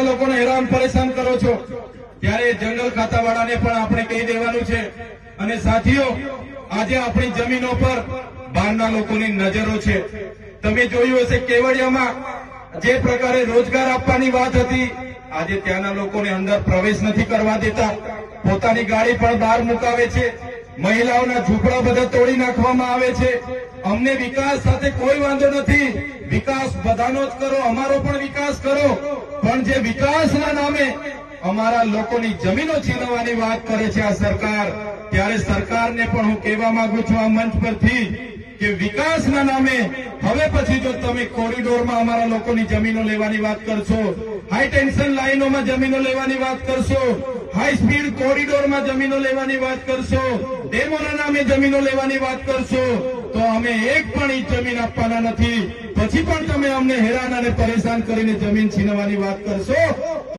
લોકોને હેરાન પરેશાન કરો છો ત્યારે જંગલ ખાતાવાળાને પણ આપણે કહી દેવાનું છે। અને સાથીઓ, આજે આપણી જમીનો પર બહારના લોકોની નજરો છે। તમે જોયું હશે કેવડિયામાં જે પ્રકારે રોજગાર આપવાની વાત હતી, આજે ત્યાંના લોકોને અંદર પ્રવેશ નથી કરવા દેતા, પોતાની ગાડી પણ બહાર મુકાવે છે, મહિલાઓના ઝૂંપડા બધા તોડી નાખવામાં આવે છે। અમને વિકાસ સાથે કોઈ વાંધો નથી, વિકાસ બધાનો જ કરો, અમારો પણ વિકાસ કરો, પણ જે વિકાસના નામે અમારા લોકોની જમીનો છીનવવાની વાત કરે છે આ સરકાર, ત્યારે સરકારને પણ હું કહેવા માંગુ છું આ મંચ પરથી કે વિકાસના નામે હવે પછી જો તમે કોરિડોરમાં અમારા લોકોની જમીનો લેવાની વાત કરશો, હાઈ ટેન્શન લાઈનોમાં જમીનો લેવાની વાત કરશો, હાઈ સ્પીડ કોરિડોરમાં જમીનો લેવાની વાત કરશો, ડેમોના નામે જમીનો લેવાની વાત કરશો, તો અમે એક પણ ઇંચ જમીન આપવાના નથી। પછી પણ તમે અમને હેરાન અને પરેશાન કરીને જમીન છીનવવાની વાત કરશો